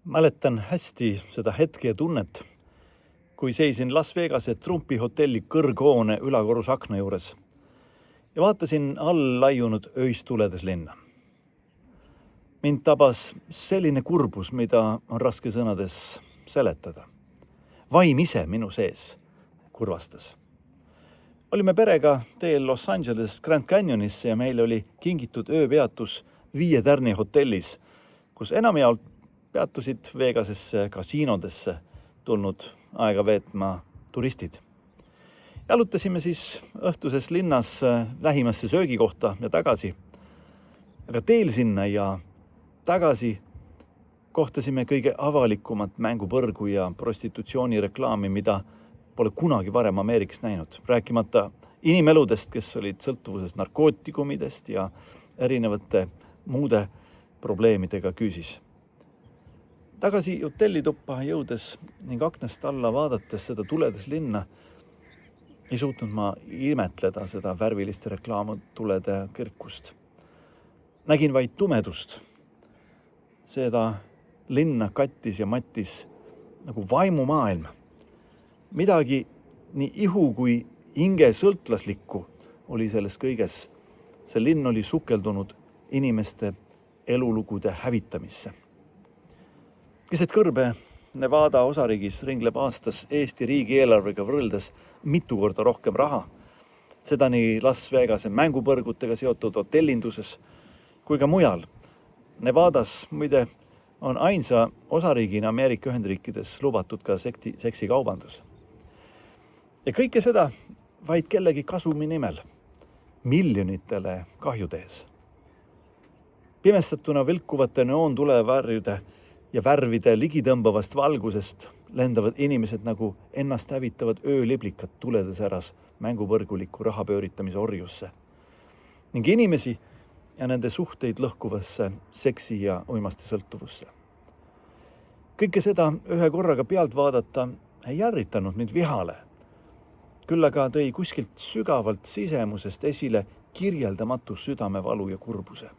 Mäletan hästi seda hetke ja tunnet, kui seisin Las Vegase Trumpi hotelli kõrghoone ülakorrus akna juures ja vaatasin all laiunud öistuledes linna. Mind tabas selline kurbus, mida on raske sõnades seletada. Vaim ise minu sees kurvastas. Olime perega teel Los Angelesest Grand Canyonisse ja meil oli kingitud ööpeatus 5 tärni hotellis, kus enamjaolt peatusid Vegasesse kasiinodesse tulnud aega veetma turistid. Jalutasime siis õhtuses linnas lähimasse söögikohta ja tagasi. Aga teel sinna ja tagasi kohtasime kõige avalikumat mängupõrgu ja prostitutsiooni reklaami, mida pole kunagi varem Ameerikas näinud. Rääkimata inimeludest, kes olid sõltuvuses narkootikumidest ja erinevate muude probleemidega küüsis. Tagasi hotellituppa jõudes ning aknast alla vaadates seda tuledes linna ei suutnud ma imetleda seda värviliste reklaamtulede kirkust. Nägin vaid tumedust. Seda linna kattis ja mattis nagu vaimumaailm. Midagi nii ihu kui hinge sõltlaslikku oli selles kõiges. See linn oli sukeldunud inimeste elulugude hävitamisse. Keset kõrbe Nevada osariigis ringleb aastas Eesti riigieelarvega võrreldes mitu korda rohkem raha. Seda nii Las Vegase mängupõrgutega seotud hotellinduses kui ka mujal. Nevadas muide on ainsa osariigina Ameerika Ühendriikides lubatud ka seksikaubandus. Ja kõike seda vaid kellegi kasumi nimel, miljonitele kahju tees. Pimestatuna vilkuvate neoontulevarjude ja värvide ligitõmbavast valgusest lendavad inimesed nagu ennast hävitavad ööliblikad tuledes äras mängupõrguliku rahapööritamise orjusse ning inimesi ja nende suhteid lõhkuvasse seksi ja uimaste sõltuvusse. Kõike seda ühe korraga pealt vaadata ei ärritanud mind vihale. Küll aga tõi kuskilt sügavalt sisemusest esile kirjeldamatu südamevalu ja kurbuse.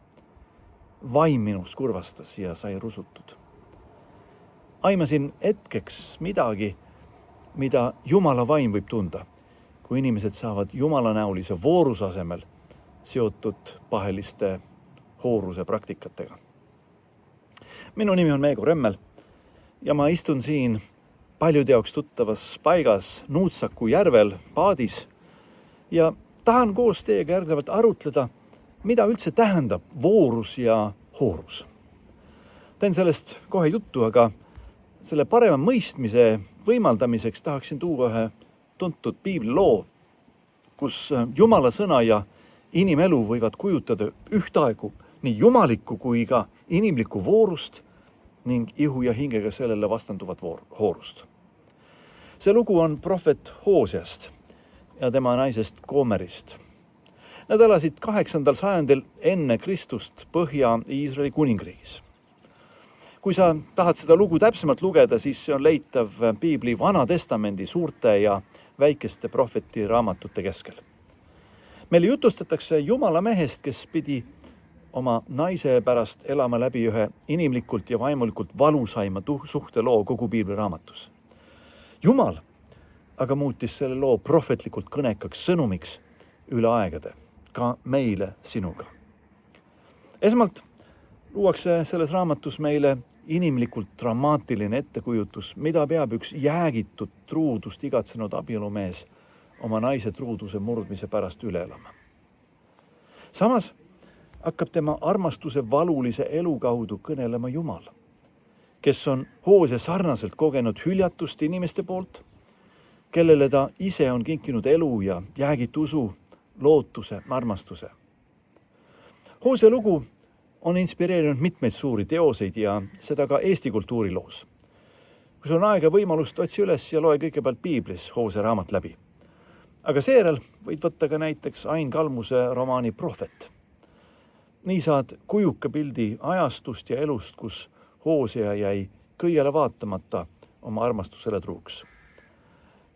Vaim minus kurvastas ja sai rusutud. Aimasin hetkeks midagi, mida Jumala vaim võib tunda, kui inimesed saavad jumalanäolise vooruse asemel seotud paheliste hooruse praktikatega. Minu nimi on Meego Remmel ja ma istun siin paljude jaoks tuttavas paigas Nuutsaku järvel paadis ja tahan koos teiega järgnevalt arutleda, mida üldse tähendab voorus ja hoorus. Teen sellest kohe juttu, aga selle parema mõistmise võimaldamiseks tahaksin tuua ühe tuntud piibliloo, kus Jumala sõna ja inimelu võivad kujutada ühtaegu nii jumalikku kui ka inimlikku voorust ning ihu ja hingega sellele vastanduvat hoorust. See lugu on prohvet Hoosiast ja tema naisest Gomerist. Nad elasid 8. sajandil enne Kristust Põhja-Iisraeli kuningriigis. Kui sa tahad seda lugu täpsemalt lugeda, siis see on leitav piibli Vana Testamendi suurte ja väikeste prohveti raamatute keskel. Meile jutustatakse Jumala mehest, kes pidi oma naise pärast elama läbi ühe inimlikult ja vaimulikult valusaima suhteloo kogu piibli raamatus. Jumal aga muutis selle loo prohvetlikult kõnekaks sõnumiks üle aegade, ka meile sinuga. Esmalt luuakse selles raamatus meile inimlikult dramaatiline ettekujutus, mida peab üks jäägitud truudust igatsenud abielumees oma naise truuduse murdmise pärast üle elama. Samas hakkab tema armastuse valulise elu kaudu kõnelema Jumal, kes on Hoosia sarnaselt kogenud hüljatust inimeste poolt, kellele ta ise on kinkinud elu ja jäägit usu, lootuse, armastuse. Hoosia lugu on inspireerinud mitmeid suuri teoseid ja seda ka Eesti kultuuriloos. Kui sul on aega võimalust, otsi üles ja loe kõigepealt piiblis Hoosia raamat läbi. Aga seejärel võid võtta ka näiteks Ain Kalmuse romaani Prohvet. Nii saad kujuka pildi ajastust ja elust, kus Hoosia jäi kõigele vaatamata oma armastusele truuks.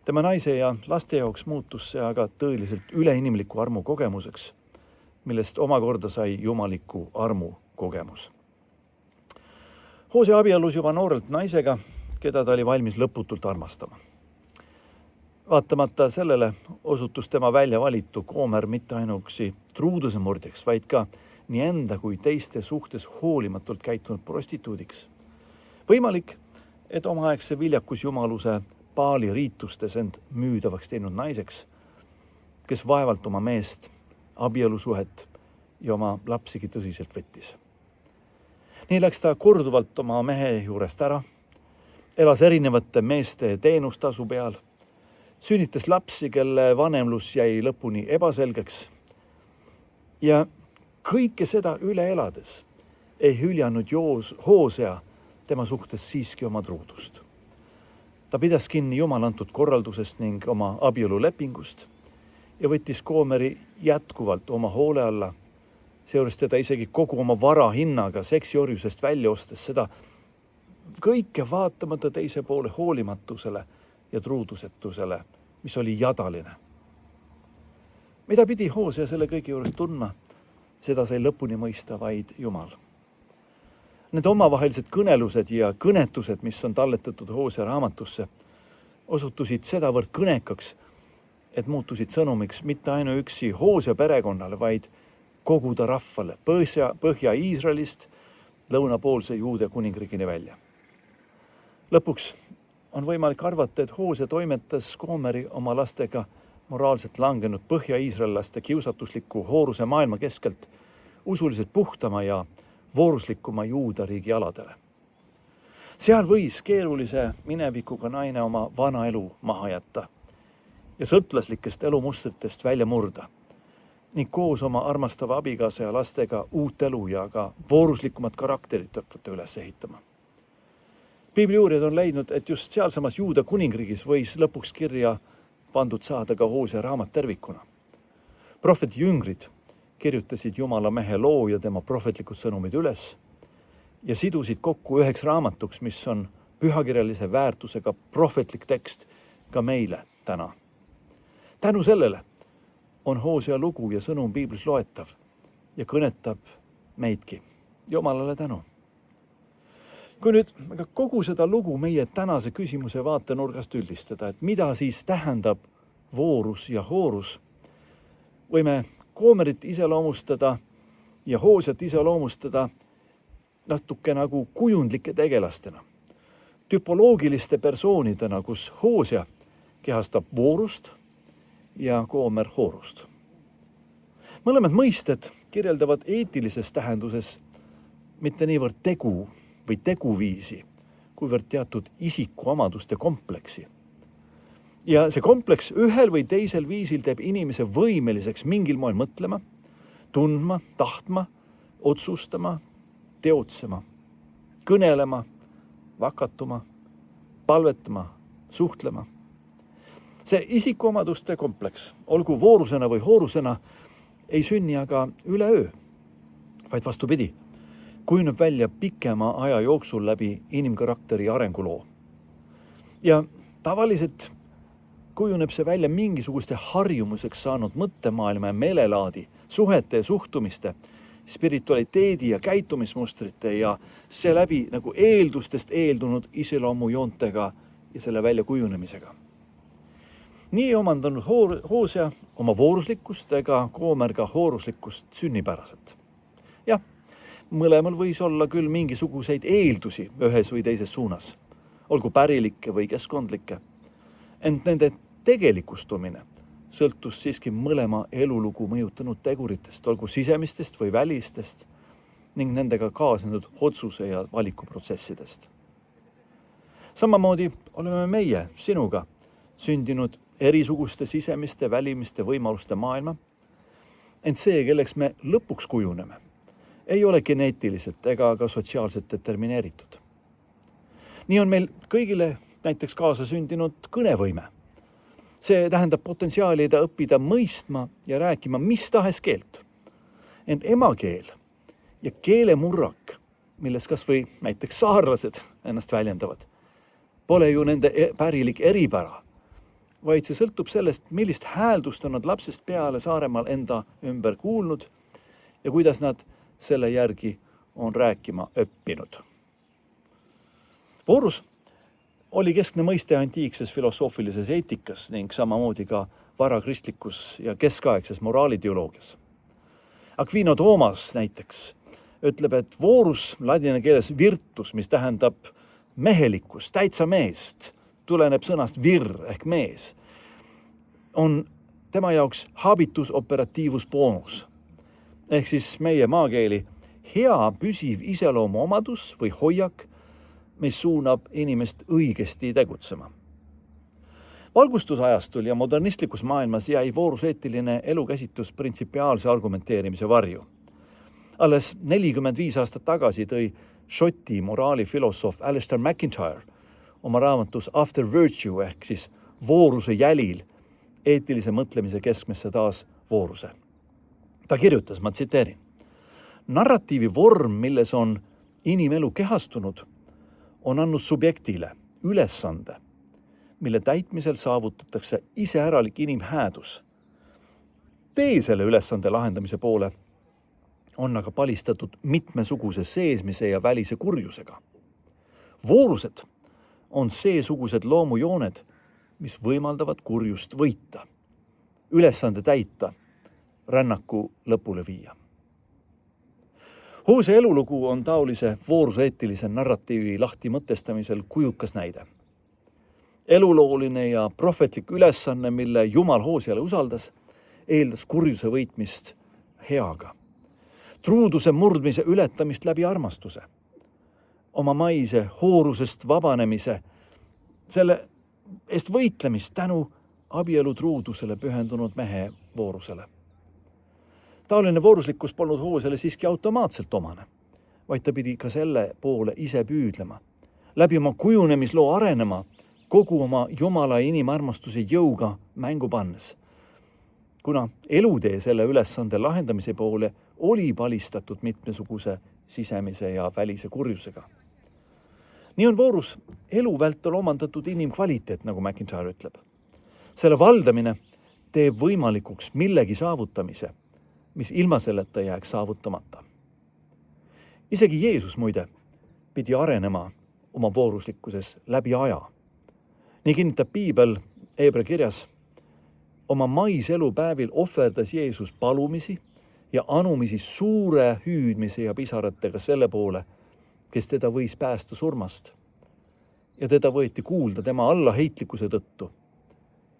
Tema naise ja laste jaoks muutus see aga tõeliselt üleinimliku armu kogemuseks, millest omakorda sai jumaliku armu kogemus. Hoosea abiellus juba noorelt naisega, keda ta oli valmis lõputult armastama. Vaatamata sellele osutus tema välja valitu Koomer mitte ainuüksi truuduse murdjaks, vaid ka nii enda kui teiste suhtes hoolimatult käitunud prostituudiks. Võimalik, et omaaegse viljakusjumaluse Baali riitustes end müüdavaks teinud naiseks, kes vaevalt oma meest, abielusuhet ja oma lapsigi tõsiselt võttis. Nii läks ta korduvalt oma mehe juurest ära, elas erinevate meeste teenustasu peal, sünnitas lapsi, kelle vanemlus jäi lõpuni ebaselgeks ja kõike seda üle elades ei hüljanud Hoosea tema suhtes siiski oma truudust. Ta pidas kinni Jumala antud korraldusest ning oma abielulepingust ja võttis Koomeri jätkuvalt oma hoole alla, seejuures teda isegi kogu oma vara hinnaga seksiorjusest välja ostes, seda kõike vaatamata teise poole hoolimatusele ja truudusetusele, mis oli jadaline. Mida pidi Hoosea selle kõige juures tundma, seda sai lõpuni mõista vaid Jumal. Need omavahelised kõnelused ja kõnetused, mis on talletatud Hoosea raamatusse, osutusid sedavõrd kõnekaks, et muutusid sõnumiks mitte ainuüksi Hoosea perekonnale, vaid kogu ta rahvale Põhja-Iisraelist lõunapoolse Juuda kuningriigini välja. Lõpuks on võimalik arvata, et Hoosea toimetas Koomeri oma lastega moraalselt langenud Põhja-Iisraellaste kiusatusliku hooruse maailma keskelt usuliselt puhtama ja vooruslikuma Juuda riigi aladele. Seal võis keerulise minevikuga naine oma vana elu maha jätta ja sõltlaslikest elumustritest välja murda ning koos oma armastava abikaasa ja lastega uut elu ja ka vooruslikumat karakterit hakata üles ehitama. Piibliuurijad on leidnud, et just sealsamas Juuda kuningriigis võis lõpuks kirja pandud saada ka Hoosea raamat tervikuna. Prohveti jüngrid kirjutasid Jumala mehe loo ja tema prohvetlikud sõnumid üles ja sidusid kokku üheks raamatuks, mis on pühakirjalise väärtusega prohvetlik tekst ka meile täna. Tänu sellele on Hoosea lugu ja sõnum piiblis loetav ja kõnetab meidki. Jumalale tänu. Kui nüüd kogu seda lugu meie tänase küsimuse vaatenurgast üldistada, et mida siis tähendab voorus ja hoorus, võime Koomerit iseloomustada ja Hooseat iseloomustada natuke nagu kujundlike tegelastena, tüpoloogiliste persoonidena, kus Hoosea kehastab voorust ja Koomer hoorust. Mõlemad mõisted kirjeldavad eetilises tähenduses mitte niivõrd tegu või teguviisi, kuivõrd teatud isikuomaduste kompleksi. Ja see kompleks ühel või teisel viisil teeb inimese võimeliseks mingil moel mõtlema, tundma, tahtma, otsustama, teotsema, kõnelema, vakatuma, palvetama, suhtlema. See isikuomaduste kompleks, olgu voorusena või hoorusena, ei sünni aga üleöö, vaid vastupidi, kujuneb välja pikema aja jooksul läbi inimkarakteri arenguloo. Ja tavaliselt kujuneb see välja mingisuguste harjumuseks saanud mõttemaailma ja meelelaadi, suhete ja suhtumiste, spiritualiteedi ja käitumismustrite ja seeläbi nagu eeldustest eeldunud iseloomujoontega ja selle väljakujunemisega. Nii omandanud Hoosea oma vooruslikkust ega Koomer ka hooruslikkust sünnipäraselt. Jah, mõlemal võis olla küll mingisuguseid eeldusi ühes või teises suunas, olgu pärilikke või keskkondlikke, ent nende tegelikustumine sõltus siiski mõlema elulugu mõjutanud teguritest, olgu sisemistest või välistest ning nendega kaasnenud otsuse ja valikuprotsessidest. Samamoodi oleme meie sinuga sündinud erisuguste sisemiste, välimiste võimaluste maailma, ent see, kelleks me lõpuks kujuneme, ei ole geneetiliselt ega ka sotsiaalselt determineeritud. Nii on meil kõigile näiteks kaasa sündinud kõnevõime. See tähendab potentsiaali õppida mõistma ja rääkima mis tahes keelt. Ent emakeel ja keelemurrak, milles kas või näiteks saarlased ennast väljendavad, pole ju nende pärilik eripära, vaid see sõltub sellest, millist hääldust on nad lapsest peale Saaremaal enda ümber kuulnud ja kuidas nad selle järgi on rääkima õppinud. Voorus oli keskne mõiste antiikses filosoofilises eetikas ning samamoodi ka varakristlikus ja keskaegses moraalideoloogias. Aquino Toomas näiteks ütleb, et voorus ladina keeles virtus, mis tähendab mehelikkus, täitsa meest, tuleneb sõnast vir ehk mees, on tema jaoks habitus operatiivus bonus ehk siis meie maakeeli hea püsiv iseloomuomadus või hoiak, mis suunab inimest õigesti tegutsema. Valgustusajastul ja modernistlikus maailmas jäi vooruseetiline elukäsitlus printsipiaalse argumenteerimise varju. Alles 45 aastat tagasi tõi Šoti moraalifilosoof Alistair MacIntyre oma raamatus After Virtue ehk siis vooruse jälil eetilise mõtlemise keskmesse taas vooruse. Ta kirjutas, ma tsiteerin: narratiivi vorm, milles on inimelu kehastunud, on andnud subjektile ülesande, mille täitmisel saavutatakse iseäralik inimhäädus. Tee selle ülesande lahendamise poole on aga palistatud mitmesuguse seesmise ja välise kurjusega. Voorused on seesugused loomujooned, mis võimaldavad kurjust võita, ülesande täita, rännaku lõpule viia. Hoose elulugu on taolise vooruseetilise narratiivi lahti mõtestamisel kujukas näide. Elulooline ja prohvetlik ülesanne, mille Jumal Hoosele usaldas, eeldas kurjuse võitmist heaga, truuduse murdmise ületamist läbi armastuse, oma maise hoorusest vabanemise, selle eest võitlemist tänu abielu truudusele pühendunud mehe voorusele. Taoline vooruslikkus polnud Hoosele siiski automaatselt omane, vaid ta pidi ka selle poole ise püüdlema, läbi oma kujunemisloo arenema, kogu oma Jumala ja inimarmastuse jõuga mängu pannes. Kuna elutee selle ülesande lahendamise poole oli palistatud mitmesuguse sisemise ja välise kurjusega. Nii on voorus elu vältel omandatud inimkvaliteet, nagu MacIntyre ütleb. Selle valdamine teeb võimalikuks millegi saavutamise, mis ilma selleta jääks saavutamata. Isegi Jeesus muide pidi arenema oma vooruslikkuses läbi aja. Nii kinnitab Piibel Hebra kirjas: oma maiselupäevil ohverdas Jeesus palumisi ja anumisi suure hüüdmise ja pisaratega selle poole, kes teda võis päästa surmast. Ja teda võeti kuulda tema allaheitlikkuse tõttu.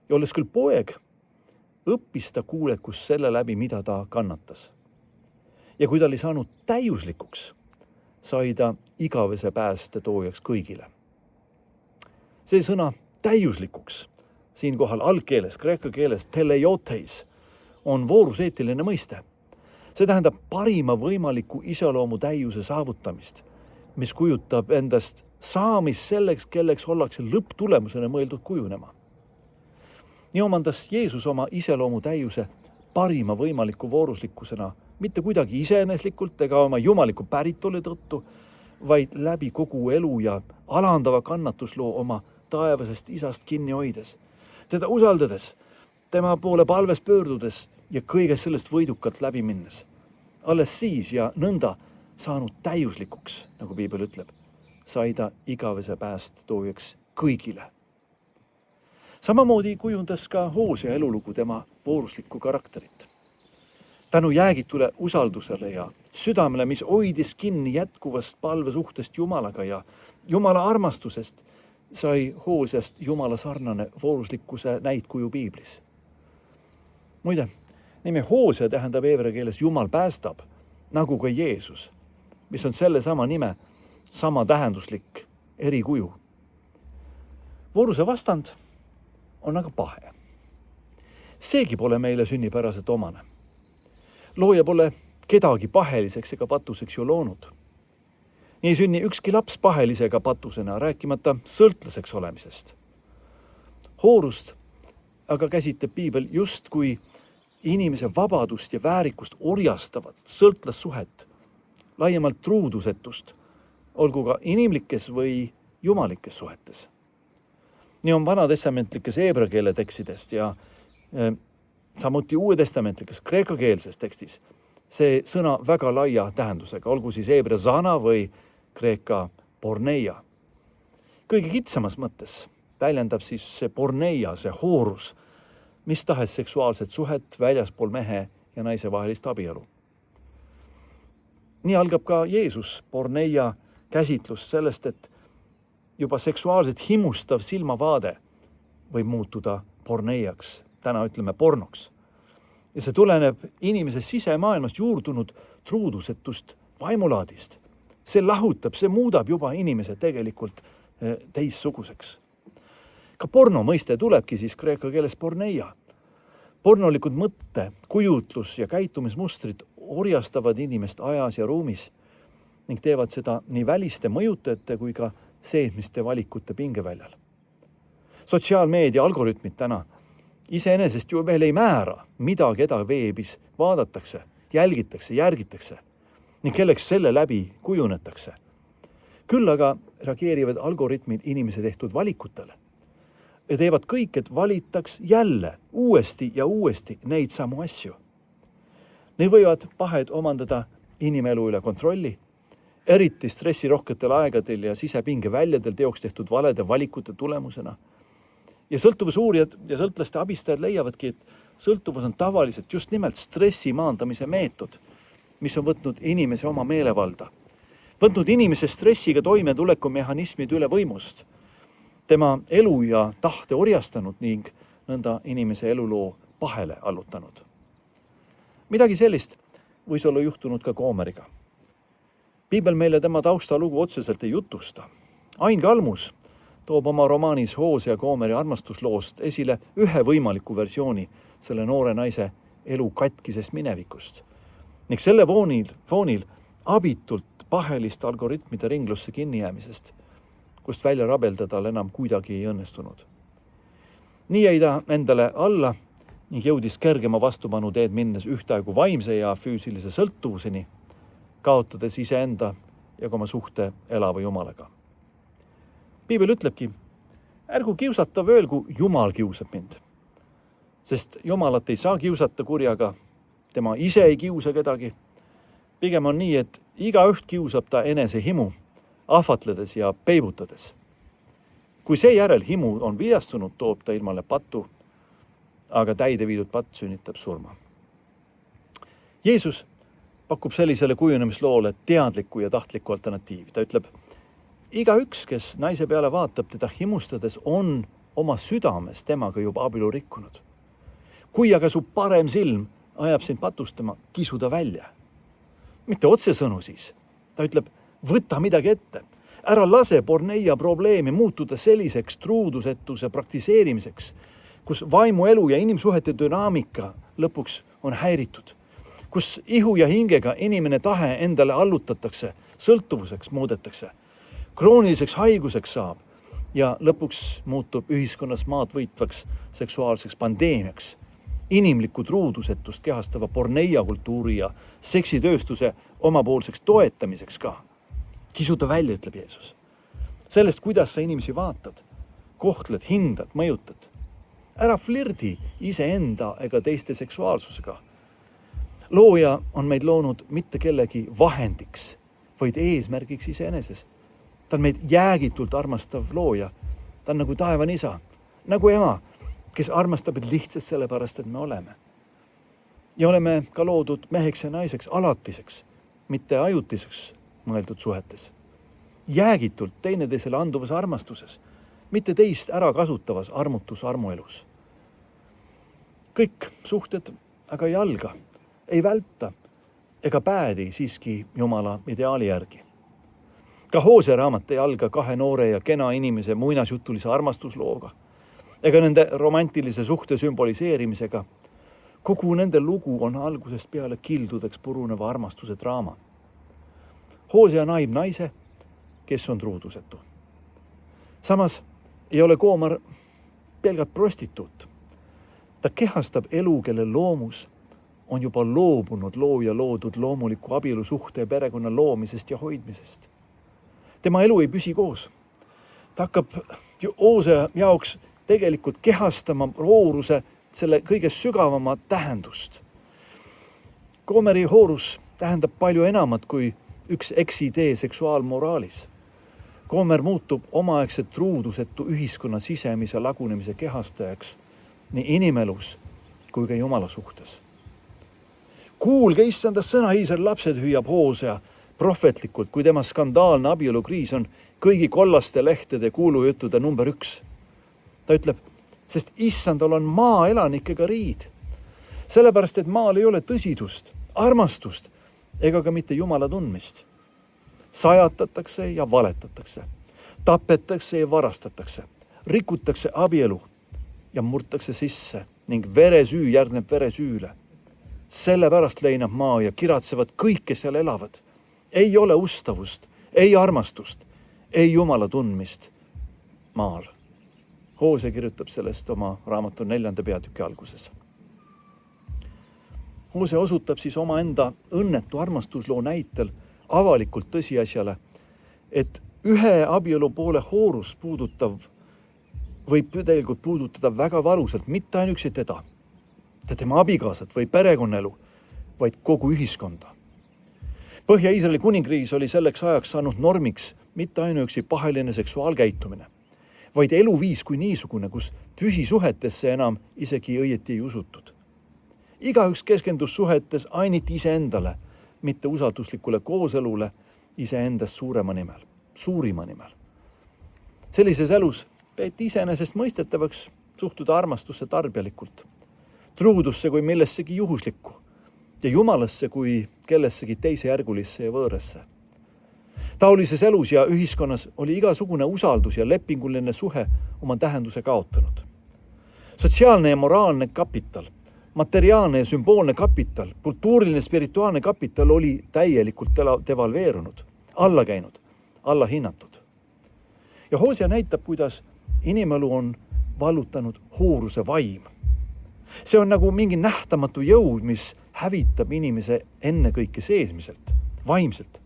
Ja olles küll poeg, õppis ta kuulekus selle läbi, mida ta kannatas. Ja kui ta oli saanud täiuslikuks, sai ta igavese pääste toojaks kõigile. See sõna täiuslikuks, siinkohal algkeeles, kreeka keeles teleioteis, on vooruseetiline mõiste. See tähendab parima võimaliku iseloomu täiuse saavutamist, mis kujutab endast saamist selleks, kelleks ollakse lõpptulemusena mõeldud kujunema. Nii omandas Jeesus oma iseloomu täiuse parima võimaliku vooruslikkusena, mitte kuidagi iseeneslikult ega oma jumaliku päritolu tõttu, vaid läbi kogu elu ja alandava kannatusloo oma taevasest isast kinni hoides, teda usaldades, tema poole palves pöördudes ja kõigest sellest võidukalt läbi minnes. Alles siis ja nõnda saanud täiuslikuks, nagu Piibel ütleb, sai ta igavese pääst toojaks kõigile. Samamoodi kujundas ka Hoosea elulugu tema vooruslikku karakterit. Tänu jäägitule usaldusele ja südamele, mis hoidis kinni jätkuvast palvesuhtest Jumalaga ja Jumala armastusest, sai Hooseast Jumala sarnane vooruslikkuse näitkuju Piiblis. Muide, nimi Hoosea tähendab heebrea keeles Jumal päästab, nagu ka Jeesus, mis on selle sama nime, sama tähenduslik erikuju. Vooruse vastand on aga pahe. Seegi pole meile sünnipäraselt omane. Looja pole kedagi paheliseks ega patuseks ju loonud. Nii ei sünni ükski laps pahelise ega patusena, rääkimata sõltlaseks olemisest. Hoorust aga käsitleb Piibel just kui inimese vabadust ja väärikust orjastavat sõltlassuhet, laiemalt truudusetust, olgu ka inimlikes või jumalikes suhetes. Nii on vanatestamentlikes heebrea keele tekstidest ja samuti uuetestamentlikes kreekakeelses tekstis see sõna väga laia tähendusega, olgu siis heebrea zana või kreeka porneia. kõige kitsamas mõttes väljendab siis see porneia, see hoorus, mis tahes seksuaalset suhet väljaspool mehe ja naise vahelist abielu. Nii algab ka Jeesus porneia käsitlus sellest, et juba seksuaalselt himustav silmavaade võib muutuda porneiaks, täna ütleme pornoks. Ja see tuleneb inimese sisemaailmast juurdunud truudusetust vaimulaadist. See lahutab, see muudab juba inimese tegelikult teissuguseks. Ka porno mõiste tulebki siis kreeka keeles porneia. Pornolikud mõtte, kujutlus ja käitumismustrid orjastavad inimest ajas ja ruumis ning teevad seda nii väliste mõjutajate kui ka seesmiste valikute pingeväljal. Sotsiaalmeedia algoritmid täna iseenesest ju veel ei määra, mida keda veebis vaadatakse, jälgitakse, järgitakse ning kelleks selle läbi kujunetakse. Küll aga reageerivad algoritmid inimese tehtud valikutele ja teevad kõik, et valitaks jälle uuesti ja uuesti neid samu asju. Need võivad pahed omandada inimelu üle kontrolli, eriti stressirohketel aegadel ja sisepinge väljadel teoks tehtud valede valikute tulemusena. Ja sõltuvusuurijad ja sõltlaste abistajad leiavadki, et sõltuvus on tavaliselt just nimelt stressi maandamise meetod, mis on võtnud inimese oma meelevalda. Võtnud inimese stressiga toimetuleku mehhanismid üle võimust, tema elu ja tahte orjastanud ning nõnda inimese eluloo pahele allutanud. Midagi sellist võis olla juhtunud ka Koomeriga. Piibel meile tema taustalugu otseselt ei jutusta. Ain Kalmus toob oma romaanis Hosea Koomeri armastusloost esile ühe võimaliku versiooni selle noore naise elu katkisest minevikust. Ning selle foonil abitult pahelist algoritmide ringlusse kinnijäämisest, kust välja rabelda tal enam kuidagi ei õnnestunud. Nii jäi ta endale alla ning jõudis kergema vastupanu teed minnes ühtaegu vaimse ja füüsilise sõltuvuseni, kaotades iseenda ja ka oma suhte elava Jumalaga. Piibel ütlebki, ärgu kiusatav öelgu, Jumal kiusab mind. Sest Jumalat ei saa kiusata kurjaga, tema ise ei kiusa kedagi. Pigem on nii, et igaüht kiusab ta enese himu, ahvatledes ja peibutades. Kui seejärel himu on viastunud, toob ta ilmale patu, aga täide viidud patt sünnitab surma. Jeesus pakub sellisele kujunemisloole teadlikku ja tahtlikku alternatiivi. Ta ütleb, igaüks, kes naise peale vaatab teda himustades, on oma südames temaga juba abielu rikkunud. Kui aga su parem silm ajab sind patustama, kisu ta välja. Mitte otsesõnu siis. Ta ütleb, võta midagi ette. Ära lase porneia probleemi muutuda selliseks truudusetuse praktiseerimiseks, kus vaimuelu ja inimsuhete dünaamika lõpuks on häiritud, kus ihu ja hingega inimene tahe endale allutatakse, sõltuvuseks muudetakse, krooniliseks haiguseks saab ja lõpuks muutub ühiskonnas maad võitvaks seksuaalseks pandeemiaks, inimlikku truudusetust kehastava porneia kultuuri ja seksitööstuse omapoolseks toetamiseks ka. Kisuta välja, ütleb Jeesus. Sellest, kuidas sa inimesi vaatad, kohtled, hindad, mõjutad. Ära flirdi iseenda ega teiste seksuaalsusega. Looja on meid loonud mitte kellegi vahendiks, vaid eesmärgiks iseeneses. Ta on meid jäägitult armastav looja. Ta on nagu taevane isa, nagu ema, kes armastab meid lihtsalt sellepärast, et me oleme. Ja oleme ka loodud meheks ja naiseks alatiseks, mitte ajutiseks mõeldud suhetes. Jäägitult teineteisele anduvas armastuses, mitte teist ära kasutavas armuelus. Kõik suhted aga ei alga, ei välta ega päädi siiski Jumala ideaali järgi. Ka Hosea raamat ei alga kahe noore ja kena inimese muinasjutulise armastuslooga ega nende romantilise suhte sümboliseerimisega. Kogu nende lugu on algusest peale kildudeks puruneva armastuse draama. Hosea naib naise, kes on truudusetu. Samas ei ole Koomar pelgalt prostituut. Ta kehastab elu, kelle loomus on juba loobunud looja loodud loomuliku abielusuhte ja perekonna loomisest ja hoidmisest. Tema elu ei püsi koos. Ta hakkab Hosea jaoks tegelikult kehastama hooruse selle kõige sügavama tähendust. Koomeri hoorus tähendab palju enamat kui üks eksitee seksuaalmoraalis. Koomer muutub omaaegse truudusetu ühiskonna sisemise lagunemise kehastajaks nii inimelus kui ka Jumala suhtes. Kuulge issandast sõna, Iisraeli lapsed, hüüab Hoosea prohvetlikult, kui tema skandaalne abielukriis on kõigi kollaste lehtede kuulujuttude number 1. Ta ütleb, sest issandal on maa elanikega riid. Sellepärast, et maal ei ole tõsidust, armastust ega ka mitte Jumala tundmist. Sajatatakse ja valetatakse, tapetakse ja varastatakse, rikutakse abielu ja murtakse sisse ning veresüü järgneb veresüüle. Sellepärast leinab maa ja kiratsevad kõik, kes seal elavad. Ei ole ustavust, ei armastust, ei Jumala tundmist maal. Hoose kirjutab sellest oma raamatu 4. peatüki alguses. Hoose osutab siis omaenda õnnetu armastusloo näitel avalikult tõsiasjale, et ühe abielu poole hoorus võib tegelikult puudutada väga valusalt mitte ainuüksi teda, tema abikaasat või perekonnaelu, vaid kogu ühiskonda. Põhja-Iisraeli kuningriigis oli selleks ajaks saanud normiks mitte ainuüksi paheline seksuaalkäitumine, vaid eluviis kui niisugune, kus püsisuhetesse enam isegi õieti ei usutud. Igaüks keskendus suhetes ainult iseendale, mitte usalduslikule kooselule iseendast suurima nimel. Sellises elus peeti iseenesest mõistetavaks suhtuda armastusse tarbjalikult, truudusse kui millessegi juhuslikku ja Jumalasse kui kellessegi teisejärgulisse ja võõrasse. Taolises elus ja ühiskonnas oli igasugune usaldus ja lepinguline suhe oma tähenduse kaotanud. Sotsiaalne ja moraalne kapital, materiaalne ja sümboolne kapital, kultuuriline spirituaalne kapital oli täielikult devalveerunud, alla käinud, alla hinnatud. Ja Hoosea näitab, kuidas inimelu on vallutanud hooruse vaim. See on nagu mingi nähtamatu jõud, mis hävitab inimese ennekõike seesmiselt, vaimselt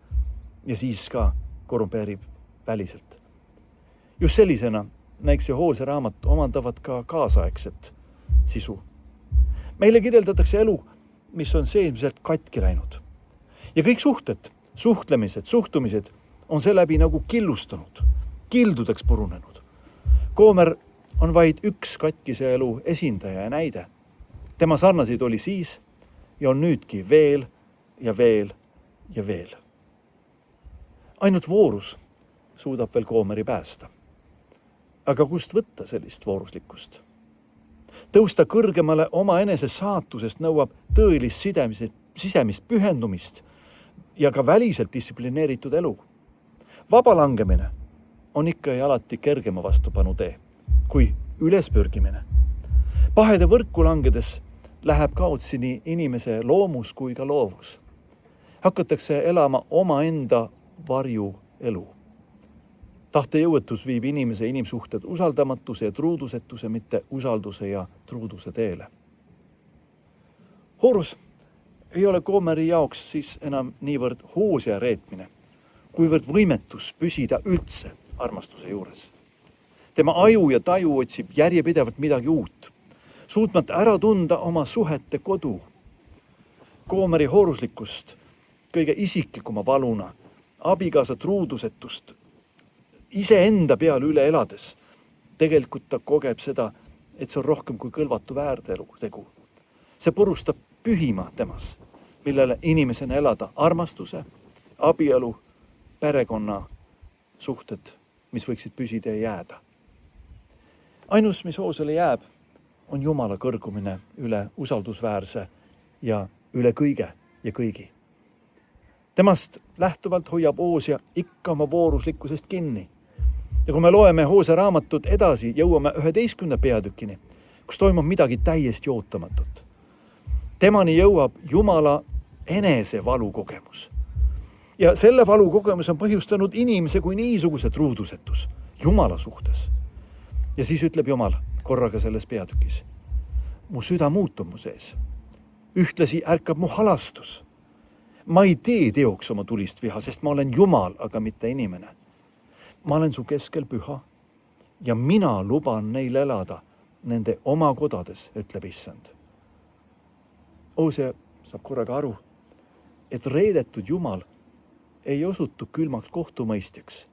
ja siis ka korrumpeerib väliselt. Just sellisena näiks Hoosea raamat omandavat ka kaasaegset sisu. Meile kirjeldatakse elu, mis on seesmiselt katki läinud. Ja kõik suhted, suhtlemised, suhtumised on seeläbi nagu killustunud, kildudeks purunenud. Koomer on vaid üks katkise elu esindaja ja näide. Tema sarnaseid oli siis ja on nüüdki veel ja veel ja veel. Ainult voorus suudab veel Koomeri päästa. Aga kust võtta sellist vooruslikkust? Tõusta kõrgemale oma enese saatusest nõuab tõelist sisemist pühendumist ja ka väliselt distsiplineeritud elu. Vaba langemine on ikka ja alati kergema vastupanu tee kui ülespürgimine. Pahede võrku langedes läheb kaotsi nii inimese loomus kui ka loovus. Hakatakse elama omaenda varju elu. Tahtejõuetus viib inimese inimsuhted usaldamatuse ja truudusetuse, mitte usalduse ja truuduse teele. Hoorus ei ole Koomeri jaoks siis enam niivõrd Hoosea reetmine, kuivõrd võimetus püsida üldse armastuse juures. Tema aju ja taju otsib järjepidevalt midagi uut, suutmata ära tunda oma suhete kodu. Koomeri hooruslikkust kõige isiklikuma valuna, abikaasa truudusetust, iseenda peale üle elades, tegelikult ta kogeb seda, et see on rohkem kui kõlvatu väärtegu. See purustab pühima temas, millele inimesena elada armastuse, abielu, perekonna suhted, mis võiksid püsida ja jääda. Ainus, mis Hoosele jääb, on Jumala kõrgumine üle usaldusväärse ja üle kõige ja kõigi. Temast lähtuvalt hoiab Hoosea ikka oma vooruslikkusest kinni. Ja kui me loeme Hoosea raamatut edasi, jõuame 11. peatükini, kus toimub midagi täiesti ootamatut. Temani jõuab Jumala enese valukogemus. Ja selle valukogemus on põhjustanud inimese kui niisuguse truudusetus Jumala suhtes. Ja siis ütleb Jumal korraga selles peatükis: mu süda muutub mu sees. Ühtlasi ärkab mu halastus. Ma ei tee teoks oma tulist viha, sest ma olen Jumal, aga mitte inimene. Ma olen su keskel püha ja mina luban neil elada nende oma kodades, ütleb issand. Hoosea saab korraga aru, et reedetud Jumal ei osutu külmaks kohtumõistjaks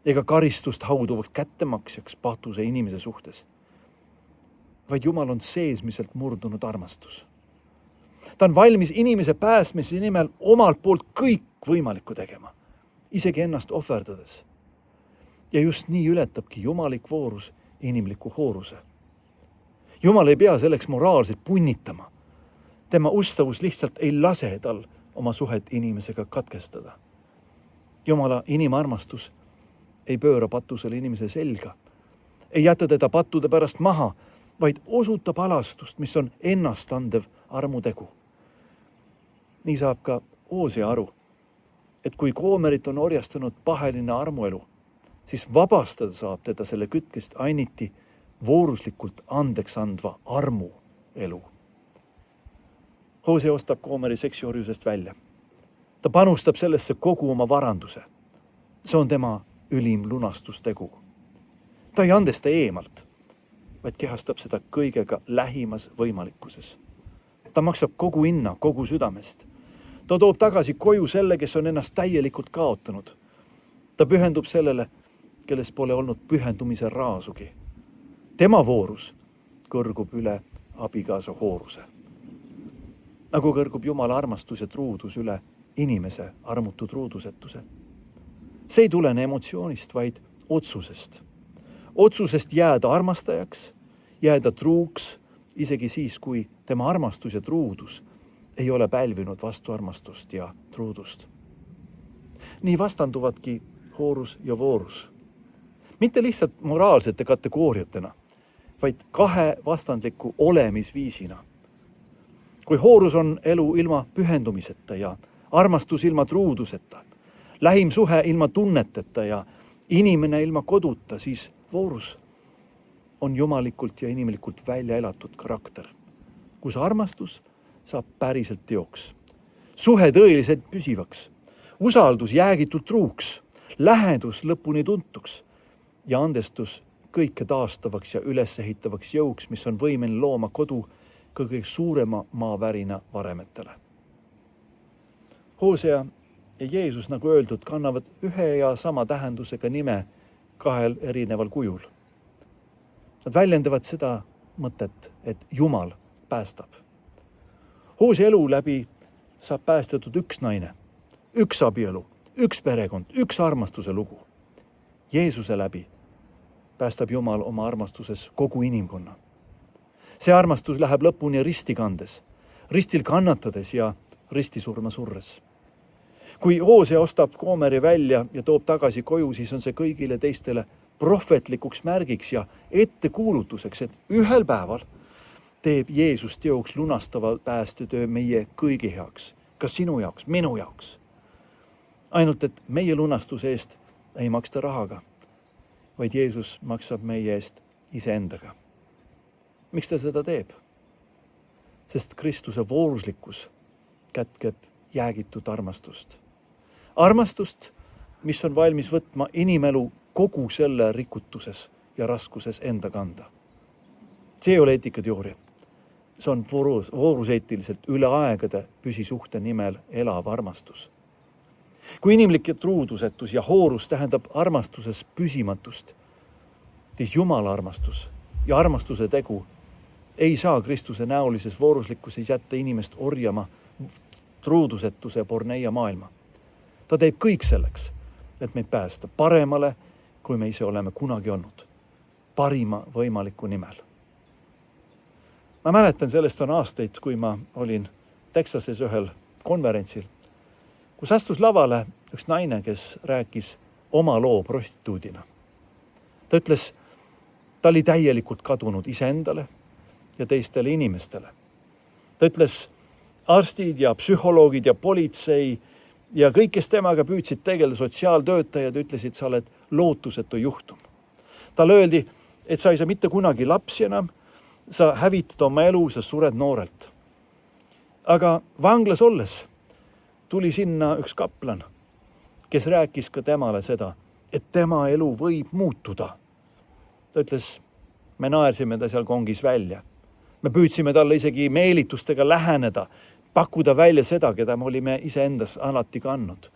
ega karistust hauduvaks kättemaksjaks patuse inimese suhtes, vaid Jumal on seesmiselt murdunud armastus. Ta on valmis inimese päästmise nimel omalt poolt kõik võimalikku tegema, isegi ennast ohverdades. Ja just nii ületabki jumalik voorus inimliku hooruse. Jumal ei pea selleks moraalselt punnitama. Tema ustavus lihtsalt ei lase tal oma suhet inimesega katkestada. Jumala inimarmastus ei pööra patusele inimese selga, ei jäta teda pattude pärast maha, vaid osutab alastust, mis on ennastandev armutegu. Nii saab ka Hoosea aru, et kui Goomerit on orjastanud paheline armuelu, siis vabastada saab teda selle kütkest ainiti vooruslikult andeks andva armuelu. Hoosea ostab Goomeri seksiorjusest välja. Ta panustab sellesse kogu oma varanduse. See on tema ülim lunastustegu. Ta ei andesta eemalt, vaid kehastab seda kõigega lähimas võimalikkuses. Ta maksab kogu hinna, kogu südamest. Ta toob tagasi koju selle, kes on ennast täielikult kaotanud. Ta pühendub sellele, kelles pole olnud pühendumise raasugi. Tema voorus kõrgub üle abikaasa hooruse. Nagu kõrgub Jumala armastus ja truudus üle inimese armutu truudusetuse. See ei tulene emotsioonist, vaid otsusest. Otsusest jääda armastajaks, jääda truuks, isegi siis, kui tema armastus ja truudus ei ole pälvinud vastu armastust ja truudust. Nii vastanduvadki hoorus ja voorus. Mitte lihtsalt moraalsete kategooriatena, vaid kahe vastandliku olemisviisina. Kui hoorus on elu ilma pühendumiseta ja armastus ilma truuduseta, lähim suhe ilma tunneteta ja inimene ilma koduta, siis voorus on jumalikult ja inimlikult välja elatud karakter, kus armastus saab päriselt teoks, suhe tõeliselt püsivaks, usaldus jäägitult truuks, lähedus lõpuni tuntuks ja andestus kõike taastavaks ja ülesehitavaks jõuks, mis on võimeline looma kodu kõige suurema maavärina varemetele. Hoosea ja Jeesus, nagu öeldud, kannavad ühe ja sama tähendusega nime kahel erineval kujul. Nad väljendavad seda mõtet, et Jumal päästab. Hoosea elu läbi saab päästetud üks naine, üks abielu, üks perekond, üks armastuse lugu. Jeesuse läbi päästab Jumal oma armastuses kogu inimkonna. See armastus läheb lõpuni risti kandes, ristil kannatades ja ristisurma surres. Kui Hoosea ostab Goomeri välja ja toob tagasi koju, siis on see kõigile teistele prohvetlikuks märgiks ja ettekuulutuseks, et ühel päeval teeb Jeesus teoks lunastava päästetöö meie kõigi heaks, ka sinu jaoks, minu jaoks. Ainult, et meie lunastuse eest ei maksta rahaga, vaid Jeesus maksab meie eest iseendaga. Miks ta seda teeb? Sest Kristuse vooruslikkus kätkeb jäägitud armastust. Armastust, mis on valmis võtma inimelu kogu selle rikutuses ja raskuses enda kanda. See ei ole eetikateooria. See on vooruseetiliselt üle aegade püsisuhte nimel elav armastus. Kui inimlik truudusetus ja hoorus tähendab armastuses püsimatust, siis Jumala armastus ja armastuse tegu ei saa Kristuse näolises vooruslikkuses jätta inimest orjama truudusetuse porneia maailma. Ta teeb kõik selleks, et meid päästa paremale, kui me ise oleme kunagi olnud. Parima võimaliku nimel. Ma mäletan, sellest on aastaid, kui ma olin Texases ühel konverentsil, kus astus lavale üks naine, kes rääkis oma loo prostituudina. Ta ütles, ta oli täielikult kadunud iseendale ja teistele inimestele. Ta ütles, arstid ja psühholoogid ja politsei ja kõik, kes temaga püüdsid tegeleda, sotsiaaltöötajad, ütlesid, sa oled lootusetu juhtum. Talle öeldi, et sa ei saa mitte kunagi lapsi enam, sa hävitad oma elu, sa sured noorelt. Aga vanglas olles tuli sinna üks kaplan, kes rääkis ka temale seda, et tema elu võib muutuda. Ta ütles, me naersime ta seal kongis välja. Me püüdsime talle isegi meelitustega läheneda, pakkuda välja seda, keda me olime iseendas alati kandnud.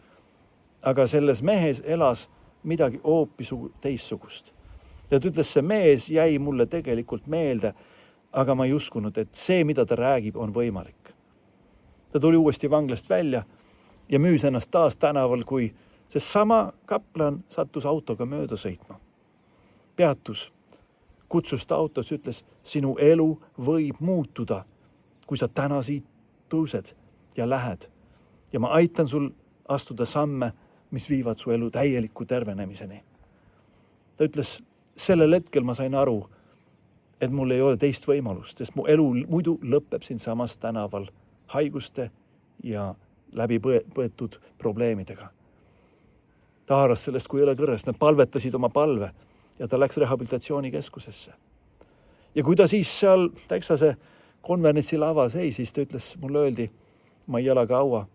Aga selles mehes elas midagi hoopis teistsugust. ja ta ütles, see mees jäi mulle tegelikult meelde, aga ma ei uskunud, et see, mida ta räägib, on võimalik. Ta tuli uuesti vanglast välja ja müüs ennast taas tänaval, kui seesama kaplan sattus autoga mööda sõitma. Peatus, kutsus ta autos, ütles, sinu elu võib muutuda, kui sa täna siit tõused ja lähed. Ja ma aitan sul astuda samme, mis viivad su elu täieliku tervenemiseni. Ta ütles, sellel hetkel ma sain aru, et mul ei ole teist võimalust, sest mu elu muidu lõpeb siin samas tänaval haiguste ja läbi põetud probleemidega. Ta haaras sellest kui õlekõrrest, nad palvetasid oma palve ja ta läks rehabilitatsioonikeskusesse. Ja kui ta siis seal Texase konverentsi lava seisis, ta ütles, mulle öeldi, ma ei ela kaua,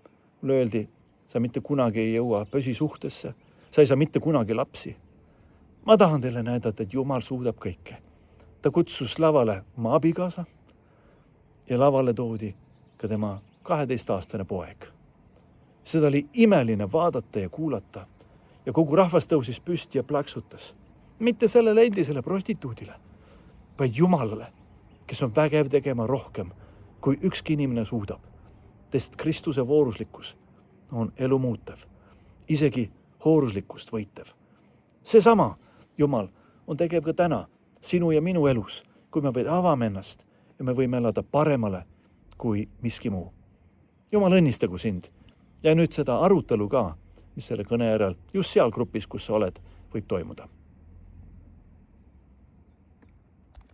mulle öeldi, sa mitte kunagi ei jõua püsisuhtesse, sa ei saa mitte kunagi lapsi. Ma tahan teile näidata, et Jumal suudab kõike. Ta kutsus lavale oma abikaasa ja lavale toodi ka tema 12-aastane poeg. Seda oli imeline vaadata ja kuulata ja kogu rahvas tõusis püsti ja plaksutas. Mitte sellele endisele prostituudile, vaid Jumalale, kes on vägev tegema rohkem, kui ükski inimene suudab. Sest Kristuse vooruslikkus on elu muutev, isegi hooruslikkust võitev. Seesama Jumal on tegev ka täna sinu ja minu elus, kui me avame ennast ja me võime elada paremale kui miski muu. Jumal õnnistagu sind ja nüüd seda arutelu ka, mis selle kõne järel just seal grupis, kus sa oled, võib toimuda.